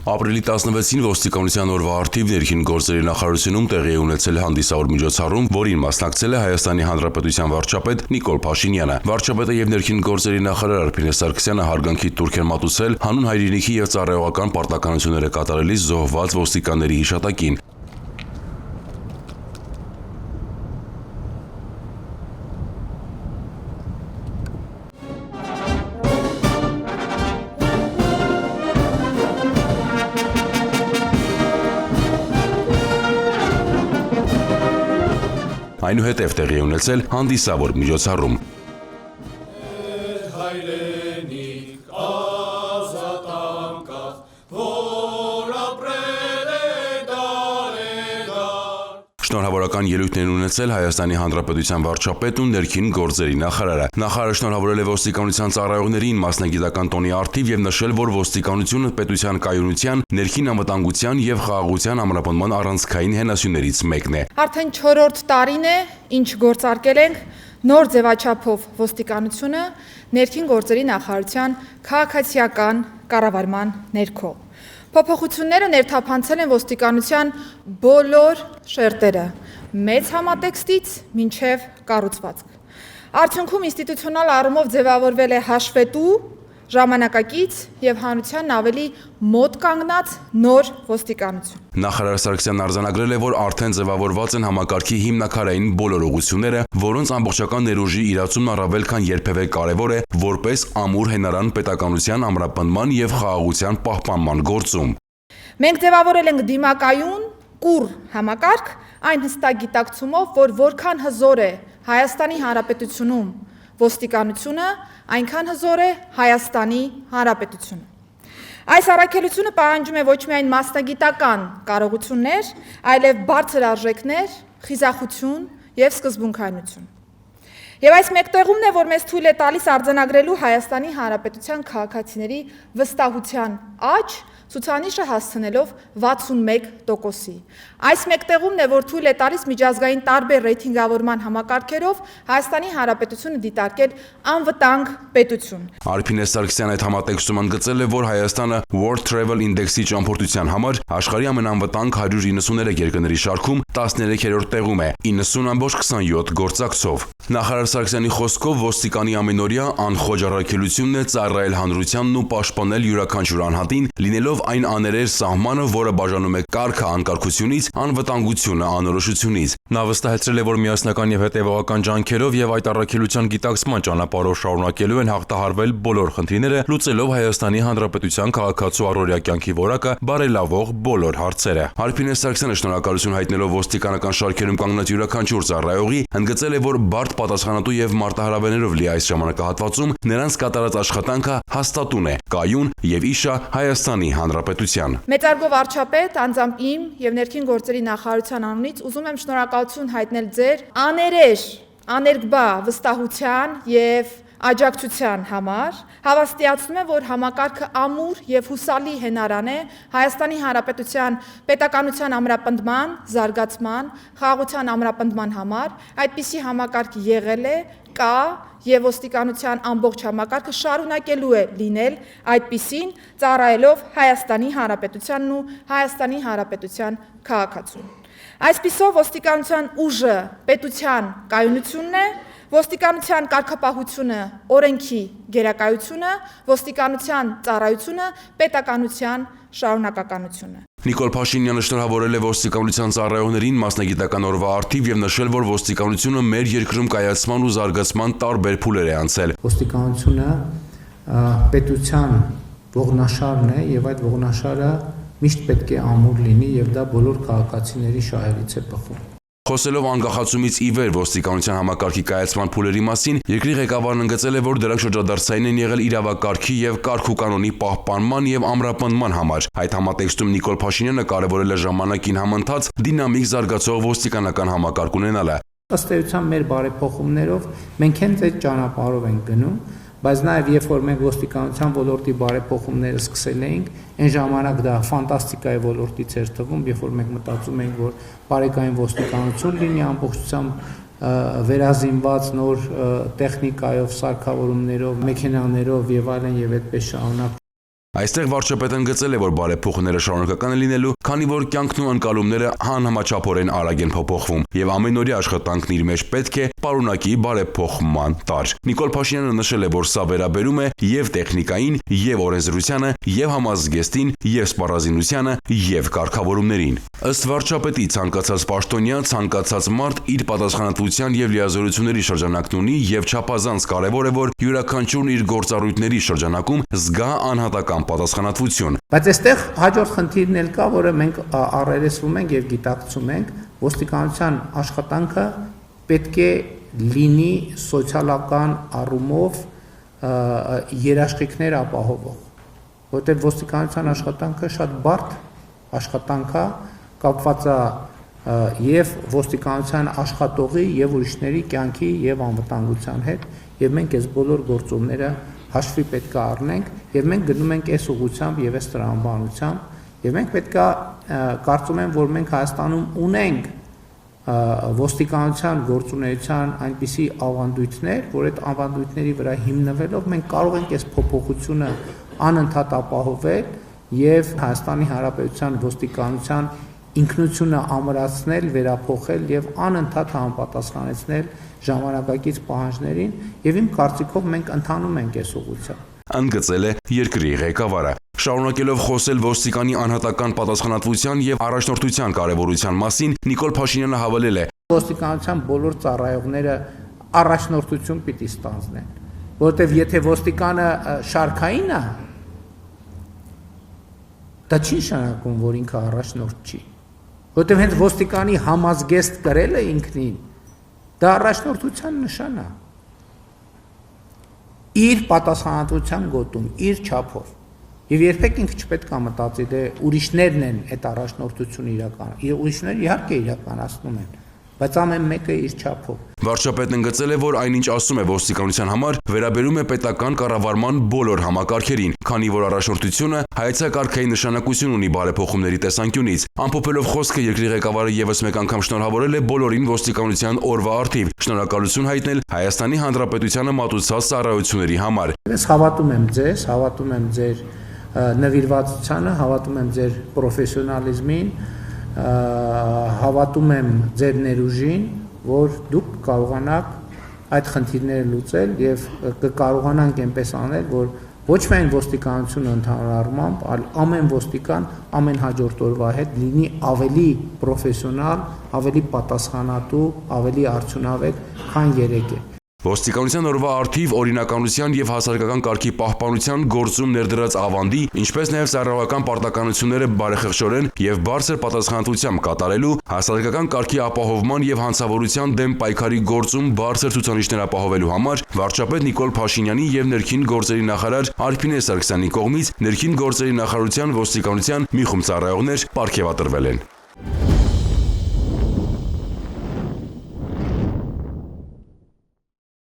Ապրիլի 16-ին ոստիկանության օրվա առթիվ ներքին գործերի նախարարությունում տեղի է ունեցել հանդիսավոր միջոցառում, որին մասնակցել է Հայաստանի Հանրապետության վարչապետ Նիկոլ Փաշինյանը։ Վարչապետը եւ ներքին գործերի նախարար Արփինե Սարգսյանը հարգանքի տուրք են մատուցել հանուն հայրենիքի եւ ծառայողական պարտականությունները կատարելիս զոհված ոստիկանների հիշատակին։ Այնուհետև տեղի է ունեցել հանդիսավոր միջոցառում։ Շնորհավորական ելույթներ են ունեցել Հայաստանի Հանրապետության վարչապետն ու ներքին գործերի նախարարը։ Նախարարը շնորհավորել է ոստիկանության ծառայողներին մասնագիտական տոնի առթիվ եւ նշել, որ ոստիկանությունը պետության կայունության, ներքին անվտանգության եւ խաղաղության ամրապնդման առանցքային հենասյուներից մեկն է։ Արդեն 4-րդ տարին է, ինչ գործարկել ենք նոր ձևաչափով ոստիկանությունը ներքին գործերի նախարարության քաղաքացիական կառավարման ներքո։ Փոփոխությունները ներթափանցել են ոստիկանության բոլոր շերտերը, մեծ համատեքստից մինչև կառուցվածք։ Արդյունքում ինստիտուցիոնալ առումով ձևավորվել է հաշվետու, ժամանակակից եւ հանրությանն ավելի մոտ կանգնած նոր ոստիկանություն։ Նախարար Սարգսյանն արձանագրել է, որ արդեն ձևավորված են համակարգի հիմնաքարային բոլոր ուղղությունները, որոնց ամբողջական ներուժի իրացումն առավել քան երբևէ կարևոր է որպես ամուր հենարան պետականության ամրապնդման եւ խաղաղության պահպանման գործում։ Մենք ձևավորել ենք դիմակայուն, կուռ համակարգ, այն հստակ գիտակցումով, որ որքան հզոր է Հայաստանի Հանրապետությունում ոստիկանությունը, այնքան հզոր է Հայաստանի Հանրապետությունը։ Այս առաքելությունը պահանջում է ոչ միայն մասնագիտական կարողություններ, այլև բարձր արժեքներ, խիզախություն եւ սկզբունքայնություն։ Եվ այս մեկտեղումն է, որ մեզ թույլ է տալիս արձանագրելու Հայաստանի Հանրապետության քաղաքացիների վստահության աճ, ցուցանիշը հասցնելով 61%-ի։ Այս մեկտեղումն է, որ թույլ է տալիս միջազգային տարբեր ռեյթինգավորման համակարգերով Հայաստանի Հանրապետությունը դիտարկել անվտանգ պետություն։ Արփինե Սարգսյանը այդ համատեքստում ընդգծել է, որ Հայաստանը World Travel Index-ի ճամփորդության համար աշխարհի ամենանվտանգ 193 երկրների շարքում 13-րդ տեղում է 90.27 գործակցով։ Նախարար Սարգսյանի խոսքով ոստիկանի ամենօրյա անխոջ առաքելությունն է ծառայել հանրությանն ու պաշտպանել յուրաքանչյուր անհատին, լինելով այն աներեր սահմանը, որը բաժանում է կարգը անկարգությունից, անվտանգությունը անորոշությունից։ Նա վստահեցրել է, որ միասնական եւ հետեւողական ջանքերով եւ այդ առաքելության գիտակցման ճանապարհով շարունակելու են հաղթահարվել բոլոր խնդիրները, լուծելով Հայաստանի Հանրապետության քաղաքացու առօրյա կյանքի որակը բարելավող բոլոր հարցերը։ Արփինե Սարգսյանը շնորհակալություն հայտնելով ոստիկանական շարքերում կանգնած յուրաքանչյուր ծառայողի, ընդգծել է, որ բարդ պատասխանատու եւ մարտահրավերներով լի այս ժամանակահատվածում նրանց կատարած աշխատանքը հաստատուն է, կայուն եւ իշա Հայաստանի Հանրապետության։ Մեծարգո վարչապետ, անձամբ իմ եւ ներքին գործերի նախարարության անունից ուզում եմ շնորհակալություն հայտնել ձեր աներկբա վստահության եւ աջակցության համար, հավաստիացնում եմ, որ համակարգը ամուր եւ հուսալի հենարան է Հայաստանի Հանրապետության պետականության ամրապնդման, զարգացման, խաղաղության ամրապնդման համար, այդպիսի համակարգ եղել է, կա եւ ոստիկանության ամբողջ համակարգը շարունակելու է լինել այդպիսին, ծառայելով Հայաստանի Հանրապետությանն ու Հայաստանի Հանրապետության քաղաքացուն։ Այսպիսով ոստիկանության ուժը պետության կայունությունն է, ոստիկանության կարգապահությունը օրենքի գերակայությունը, ոստիկանության ծառայությունը պետականության շարունակականությունը։ Նիկոլ Փաշինյանը շնորհավորել է ոստիկանության ծառայողներին մասնագիտական օրվա առթիվ եւ նշել, որ ոստիկանությունը մեր երկրում կայացման ու զարգացման տարբեր փուլեր է անցել։ Ոստիկանությունը պետության ողնաշարն է եւ այդ ողնաշարը միշտ պետք է ամուր լինի եւ դա բոլոր քաղաքացիների շահերից է բխում։ Խոսելով անկախացումից ի վեր ոստիկանության համակարգի կայացման փուլերի մասին, երկրի ղեկավարն ընդգծել է, որ դրանք շրջադարձային են եղել իրավակարգի եւ կարգ ու կանոնի պահպանման եւ ամրապնդման համար։ Այդ համատեքստում Նիկոլ Փաշինյանը կարևորել է ժամանակին համընթաց դինամիկ զարգացող ոստիկանական համակարգ ունենալը։ Ըստ էության մեր բարեփոխումներով մենք հենց այդ ճանապարհով ենք գնում, բայց նաև երբ որ մենք ոստիկանության ոլորտի բարեփոխումները սկսել էինք, այն ժամանակ դա ֆանտաստիկայի ոլորտից էր թվում, երբ որ մենք մտածում էինք, որ բարեկային ոստիկանություն լինի ամբողջությամբ վերազինված նոր տեխնիկայով, սարքավորումներով, մեքենաներով եւ այլն եւ այդպես շարունակ։ Այստեղ վարչապետն ընդգծել է, որ բարեփոխումները շարունակական են լինելու, քանի որ կյանքն ու անցալումները անհամաչափորեն արագ են փոփոխվում, եւ ամենօրյա աշխատանքն իր մեջ պետք է պարունակի բարեփոխման տար։ Նիկոլ Փաշինյանը նշել է, որ սա վերաբերում է եւ տեխնիկային, եւ օրենսդրությանը, եւ համազգեստին, եւ սպառազինությանը, եւ կարգավորումներին։ Ըստ վարչապետի, ցանկացած պաշտոնյա, ցանկացած մարդ իր պատասխանատվության եւ լիազորությունների շրջանակն ունի եւ չափազանց կարեւոր է, որ յուրաքանչյուրն իր գործառույթների շրջանակում զգա անհատական պատասխանատվություն։ Բայց այստեղ հաջորդ խնդիրն էլ կա, որը մենք առերեսվում ենք եւ գիտակցում ենք, ոստիկանության աշխատանքը պետք է լինի սոցիալական առումով երաշխիքներ ապահովող, որտեղ ոստիկանության աշխատանքը շատ բարդ աշխատանք է, կապված է եւ ոստիկանության աշխատողի եւ ուրիշների կյանքի եւ անվտանգության հետ, եւ մենք այս բոլոր գործոնները հաշվի պետք է առնենք եւ մենք գնում ենք այս ուղղությամբ եւ այս տրամաբանությամբ եւ մենք պետք է կարծում եմ, որ մենք Հայաստանում ունենք ոստիկանության գործունեության այնպիսի ավանդույթներ, որ այդ ավանդույթների վրա հիմնվելով մենք կարող ենք այս փոփոխությունը անընդհատ ապահովել եւ Հայաստանի Հանրապետության ոստիկանության ինքնությունը ամրացնել, վերափոխել եւ անընդհատ համապատասխանեցնել ժամանակակից պահանջներին եւ իմ կարծիքով մենք ընթանում ենք այս ուղղությամբ։ Ընդգծել է երկրի ղեկավարը։ Շարունակելով խոսել ոստիկանի անհատական պատասխանատվության եւ առաջնորդության կարեւորության մասին, Նիկոլ Փաշինյանը հավելել է. Ոստիկանության բոլոր ծառայողները առաջնորդություն պիտի ստանձնեն, որովհետեւ եթե ոստիկանը շարքային է, դա չի նշանակում, որ ինքը առաջնորդ չի, որովհետեւ հենց ոստիկանի համազգեստ կրելը ինքնին դա առաջնորդության նշան է։ Իր պատասխանատվության գոտում, իր չափով։ Եվ երբեք ինքը չպետք է մտածի, դե ուրիշներն են այդ առաջնորդությունը իրականացնում։ Ուրիշները իհարկե իրականացնում են, բայց ամեն մեկը իր չափով։ Վարչապետն ընդգծել է, որ այնինչ ասում է ոստիկանության համար, վերաբերում է պետական կառավարման բոլոր համակարգերին, քանի որ առաջնորդությունը հայեցակարգային նշանակություն ունի բարեփոխումների տեսանկյունից։ Ամփոփելով խոսքը երկրի ղեկավարը եւս մեկ անգամ շնորհավորել է բոլորին ոստիկանության օրվա առթիվ, շնորհակալություն հայտնել Հայաստանի Հանրապետությանը մատուցած ծառայությունների համար։ Ես հավատում եմ ձեզ, հավատում եմ ձեր նվիրվածությանը, հավատում եմ ձեր պրոֆեսիոնալիզմին, հավատում եմ ձեր ներուժին, որ դուք կարողանաք այդ խնդիրները լուծել եւ կկարողանանք այնպես անել, որ ոչ միայն ոստիկանությունը ընդհանուր առմամբ, այլ ամեն ոստիկան ամեն հաջորդ օրվա հետ լինի ավելի պրոֆեսիոնալ, ավելի պատասխանատու, ավելի արդյունավետ, քան երեկ է։ Ոստիկանության օրվա առթիվ օրինականության եւ հասարակական կարգի պահպանության գործում ներդրած ավանդի, ինչպես նաեւ ծառայողական պարտականությունները բարեխղճորեն եւ բարձր պատասխանատվությամբ կատարելու, հասարակական կարգի ապահովման եւ հանցավորության դեմ պայքարի գործում բարձր ցուցանիշներ ապահովելու համար վարչապետ Նիկոլ Փաշինյանի եւ ներքին գործերի նախարար Արփինե Սարգսյանի կողմից ներքին գործերի նախարարության ոստիկանության մի խումբ ծառայողներ պարգևատրվել են։